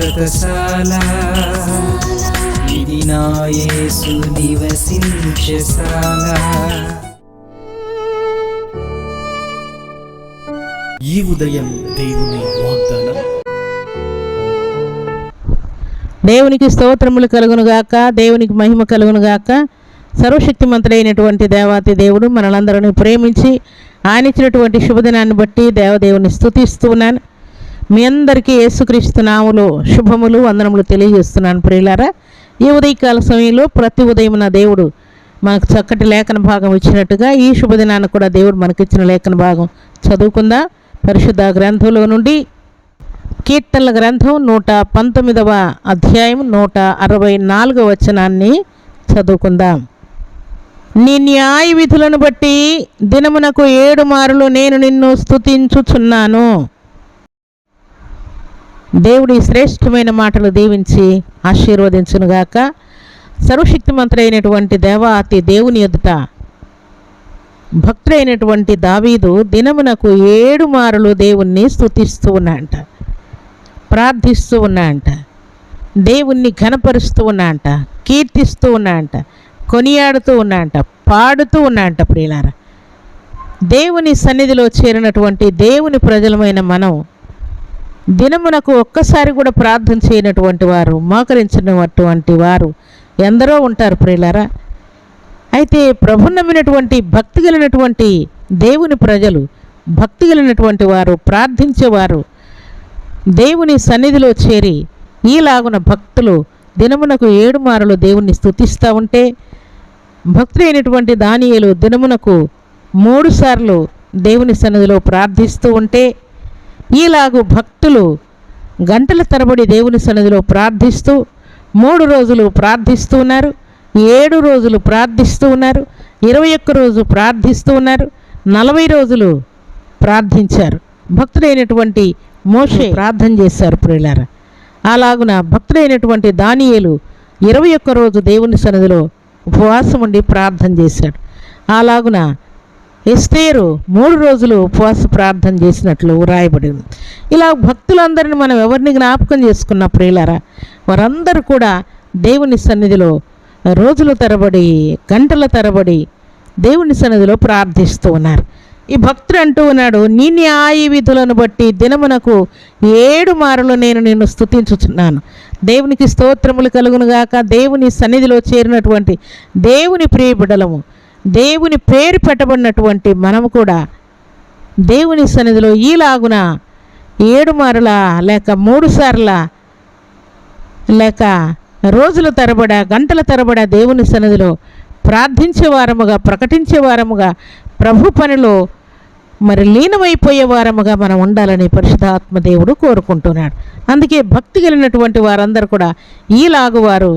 శాశ్వతశాల ఇది నా యేసు నివసించశాల. ఈ ఉదయం దేవుని వాగ్దానం. దేవునికి స్తోత్రములు కలుగునుగాక, దేవునికి మహిమ కలుగునుగాక. సర్వశక్తిమంతుడైనటువంటి దేవాతి దేవుడు మనలందరినీ ప్రేమించి ఆయన ఇచ్చినటువంటి శుభదినాన్ని బట్టి దేవదేవుని స్తుతిస్తున్నాను. మీ అందరికీ యేసుక్రీస్తు నామములో శుభములు వందనములు తెలియజేస్తున్నాను. ప్రియులారా, ఈ ఉదయకాల సమయంలో ప్రతి ఉదయం నా దేవుడు మనకు చక్కటి లేఖన భాగం ఇచ్చినట్టుగా ఈ శుభదినాన్ని కూడా దేవుడు మనకిచ్చిన లేఖన భాగం చదువుకుందా. పరిశుద్ధ గ్రంథంలో నుండి కీర్తనల గ్రంథం 119వ అధ్యాయం 164వ వచనాన్ని చదువుకుందాం. నీ న్యాయ విధులను బట్టి దినమునకు 7 మారులు నేను నిన్ను స్తుతించుచున్నాను. దేవుడి శ్రేష్టమైన మాటలు దీవించి ఆశీర్వదించునుగాక. సర్వశక్తిమంతుడైనటువంటి దేవాతి దేవుని ఎదుట భక్తుడైనటువంటి దావీదు దినమునకు 7 మారులు దేవుణ్ణి స్తుతిస్తూ ఉన్నాయంట, ప్రార్థిస్తూ ఉన్నాయంట, దేవుణ్ణి ఘనపరుస్తూ ఉన్నాయంట, కీర్తిస్తూ ఉన్నాయంట, కొనియాడుతూ ఉన్నాయంట, పాడుతూ ఉన్నాయంట. ప్రియులారా, దేవుని సన్నిధిలో చేరినటువంటి దేవుని ప్రజలమైన మనం దినమునకు ఒక్కసారి కూడా ప్రార్థన చేయనటువంటి వారు, మోకరించినటువంటి వారు ఎందరో ఉంటారు. ప్రియులారా, అయితే ప్రభు నమ్మినటువంటి భక్తి కలిగినటువంటి దేవుని ప్రజలు, భక్తి కలిగినటువంటి వారు, ప్రార్థించేవారు దేవుని సన్నిధిలో చేరి ఈలాగున భక్తులు దినమునకు 7 మారులు దేవుణ్ణి స్తుతిస్తూ ఉంటే, భక్తుడైనటువంటి దానియేలు దినమునకు 3 సార్లు దేవుని సన్నిధిలో ప్రార్థిస్తూ ఉంటే, ఈలాగు భక్తులు గంటల తరబడి దేవుని సన్నిధిలో ప్రార్థిస్తూ 3 రోజులు ప్రార్థిస్తూ ఉన్నారు, 7 రోజులు ప్రార్థిస్తూ ఉన్నారు, 21 రోజు ప్రార్థిస్తూ ఉన్నారు, 40 రోజులు ప్రార్థించారు. భక్తుడైనటువంటి మోషే ప్రార్థన చేశారు. ప్రియులారా, అలాగున భక్తుడైనటువంటి దానియేలు 21 రోజు దేవుని సన్నిధిలో ఉపవాసం ఉండి ప్రార్థన చేశాడు. అలాగున ఎస్తేరు 3 రోజులు ఉపవాస ప్రార్థన చేసినట్లు రాయబడింది. ఇలా భక్తులందరిని మనం ఎవరిని జ్ఞాపకం చేసుకున్న ప్రియులారా, వారందరూ కూడా దేవుని సన్నిధిలో రోజుల తరబడి, గంటల తరబడి దేవుని సన్నిధిలో ప్రార్థిస్తూ ఉన్నారు. ఈ భక్తుడు అంటూ ఉన్నాడు, నీ న్యాయ విధులను బట్టి దినమునకు 7 మారులు నేను నిన్ను స్తుతించుచున్నాను. దేవునికి స్తోత్రములు కలుగునుగాక. దేవుని సన్నిధిలో చేరినటువంటి దేవుని ప్రియబిడ్డలము, దేవుని పేరు పెట్టబడినటువంటి మనము కూడా దేవుని సన్నిధిలో ఈలాగున 7 మారుల లేక 3 సార్ల లేక రోజుల తరబడ, గంటల తరబడ దేవుని సన్నిధిలో ప్రార్థించే వారముగా, ప్రకటించే వారముగా, ప్రభు పనిలో మరి లీనమైపోయే వారముగా మనం ఉండాలని పరిశుద్ధాత్మ దేవుడు కోరుకుంటున్నాడు. అందుకే భక్తి కలిగినటువంటి వారందరూ కూడా ఈలాగు వారు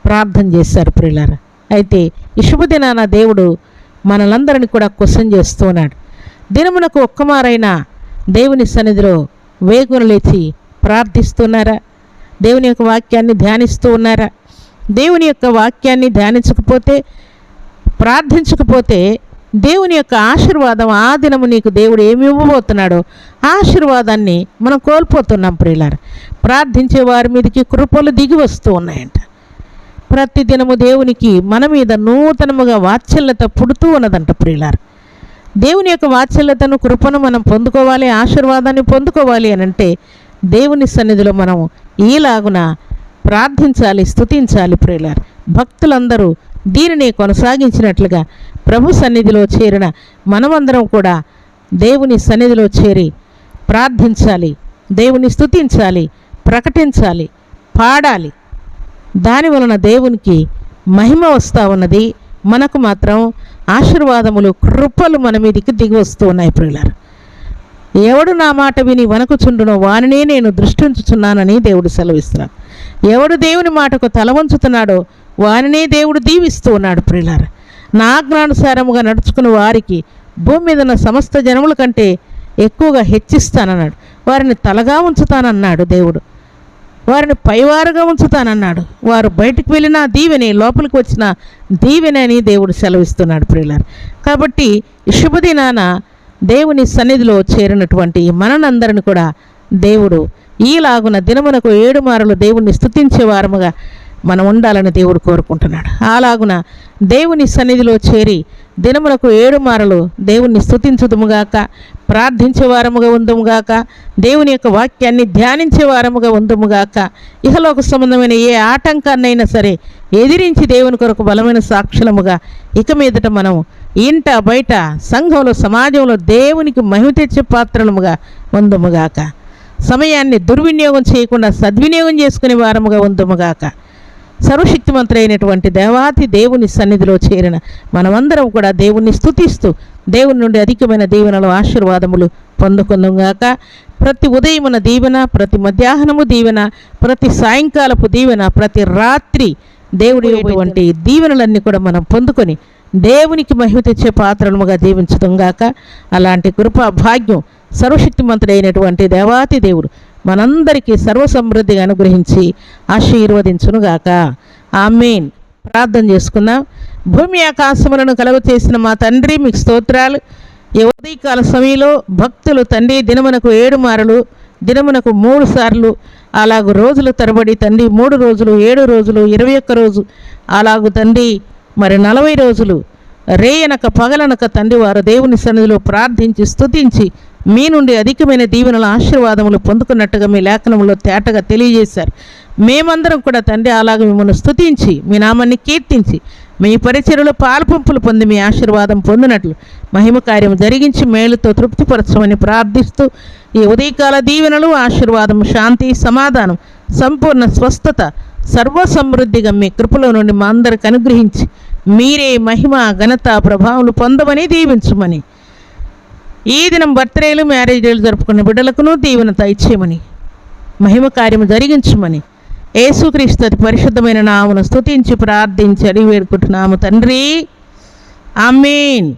ప్రార్థన చేశారు. ప్రియులారా, అయితే ఈ శుభదినాన దేవుడు మనలందరినీ కూడా క్వశ్చన్ చేస్తూ ఉన్నాడు. దినమునకు ఒక్కమారైనా దేవుని సన్నిధిలో వేగున లేచి ప్రార్థిస్తున్నారా? దేవుని యొక్క వాక్యాన్ని ధ్యానిస్తూ ఉన్నారా? దేవుని యొక్క వాక్యాన్ని ధ్యానించకపోతే, ప్రార్థించకపోతే దేవుని యొక్క ఆశీర్వాదం ఆ దినము నీకు దేవుడు ఏమి ఇవ్వబోతున్నాడో ఆశీర్వాదాన్ని మనం కోల్పోతున్నాం. ప్రియులారా, ప్రార్థించే వారి మీదకి కృపలు దిగి వస్తూ ఉన్నాయంట. ప్రతి దినము దేవునికి మన మీద నూతనముగా వాత్సల్యత పుడుతూ ఉన్నదంట. ప్రియులారా, దేవుని యొక్క వాత్సల్యతను, కృపను మనం పొందుకోవాలి, ఆశీర్వాదాన్ని పొందుకోవాలి అని అంటే దేవుని సన్నిధిలో మనం ఈలాగున ప్రార్థించాలి, స్తుతించాలి. ప్రియులారా, భక్తులందరూ దీనిని కొనసాగించినట్లుగా ప్రభు సన్నిధిలో చేరిన మనమందరం కూడా దేవుని సన్నిధిలో చేరి ప్రార్థించాలి, దేవుని స్తుతించాలి, ప్రకటించాలి, పాడాలి. దాని వలన దేవునికి మహిమ వస్తూ ఉన్నది, మనకు మాత్రం ఆశీర్వాదములు, కృపలు మన మీదకి దిగి వస్తూ ఉన్నాయి. ప్రియులారా, ఎవడు నా మాట విని వణకుచుండునో వానినే నేను దృష్టించుచున్నానని దేవుడు సెలవిస్తున్నాడు. ఎవడు దేవుని మాటకు తల వంచుతున్నాడో వానినే దేవుడు దీవిస్తూ ఉన్నాడు. ప్రియులారా, నా ఆజ్ఞానుసారముగా నడుచుకున్న వారికి భూమి మీద ఉన్న సమస్త జనముల కంటే ఎక్కువగా హెచ్చిస్తానన్నాడు. వారిని తలగా ఉంచుతానన్నాడు దేవుడు, వారిని పైవారుగా ఉంచుతానన్నాడు. వారు బయటకు వెళ్ళినా దీవెనే, లోపలికి వచ్చిన దీవెనే అని దేవుడు సెలవిస్తున్నాడు. ప్రియులారా, కాబట్టి శుభదినాన దేవుని సన్నిధిలో చేరినటువంటి మనందరిని కూడా దేవుడు ఈలాగున దినమునకు 7 మారులు దేవుణ్ణి స్తుతించే వారముగా మనం ఉండాలని దేవుడు కోరుకుంటున్నాడు. అలాగున దేవుని సన్నిధిలో చేరి దినమునకు 7 మారులు దేవుణ్ణి స్తుతించుదుముగాక, ప్రార్థించే వారముగా ఉందుముగాక, దేవుని యొక్క వాక్యాన్ని ధ్యానించే వారముగా ఉందుముగాక, ఇహలోక సంబంధమైన ఏ ఆటంకాన్నైనా సరే ఎదిరించి దేవుని కొరకు బలమైన సాక్షులముగా ఇక మీదట మనం ఇంట బయట సంఘంలో సమాజంలో దేవునికి మహిమ తెచ్చే పాత్రలముగా ఉందుముగాక, సమయాన్ని దుర్వినియోగం చేయకుండా సద్వినియోగం చేసుకునే వారముగా ఉందుముగాక. సర్వశక్తిమంతుడైనటువంటి దేవాతి దేవుని సన్నిధిలో చేరిన మనమందరం కూడా దేవుణ్ణి స్తుతిస్తూ దేవుని నుండి అధికమైన దీవెనలు ఆశీర్వాదములు పొందుకుందాంగాక. ప్రతి ఉదయమున దీవెన, ప్రతి మధ్యాహ్నము దీవెన, ప్రతి సాయంకాలపు దీవెన, ప్రతి రాత్రి దేవుడి ఇటువంటి దీవెనలన్నీ కూడా మనం పొందుకొని దేవునికి మహిమ తెచ్చే పాత్రలుగా జీవించుదాంగాక. అలాంటి కృపా భాగ్యం సర్వశక్తిమంతుడైనటువంటి దేవాతి దేవుడు మనందరికీ సర్వసమృద్ధిగా అనుగ్రహించి ఆశీర్వదించునుగాక. ఆమేన్. ప్రార్థన చేసుకుందాం. భూమి ఆకాశములను కలుగ చేసిన మా తండ్రి, మీకు స్తోత్రాలు. ఈ ఉదయకాల సమయంలో భక్తులు తండ్రి దినమునకు 7 మారులు, దినమునకు 3 సార్లు, అలాగూ రోజుల తరబడి తండ్రి 3 రోజులు, 7 రోజులు, 21 రోజు, అలాగూ తండ్రి మరి 40 రోజులు రేయనక పగలనక తండ్రి వారు దేవుని సన్నిధిలో ప్రార్థించి స్తుతించి మీ నుండి అధికమైన దీవెనల ఆశీర్వాదములు పొందుకున్నట్టుగా మీ లేఖనంలో తేటగా తెలియజేశారు. మేమందరం కూడా తండ్రి అలాగ మిమ్మల్ని స్తుతించి మీ నామాన్ని కీర్తించి మీ పరిచర్యలో పాలుపంపులు పొంది మీ ఆశీర్వాదం పొందినట్లు మహిమ కార్యం జరిగించి మేలుతో తృప్తిపరచమని ప్రార్థిస్తూ ఈ ఉదయకాల దీవెనలు, ఆశీర్వాదం, శాంతి, సమాధానం, సంపూర్ణ స్వస్థత, సర్వసమృద్ధిగా మీ కృపలో నుండి మా అందరికి అనుగ్రహించి మీరే మహిమ, ఘనత, ప్రభావాలు పొందమని దీవించమని, ఈ దినం బర్త్డేలు, మ్యారేజ్ డేలు జరుపుకున్న బిడ్డలకును దీవెన దయచేయమని, మహిమ కార్యము జరిగించమని యేసుక్రీస్తు అతి పరిశుద్ధమైన నామమును స్తుతించి ప్రార్థించి అడిగి వేడుకుంటున్నాము తండ్రి. ఆమేన్.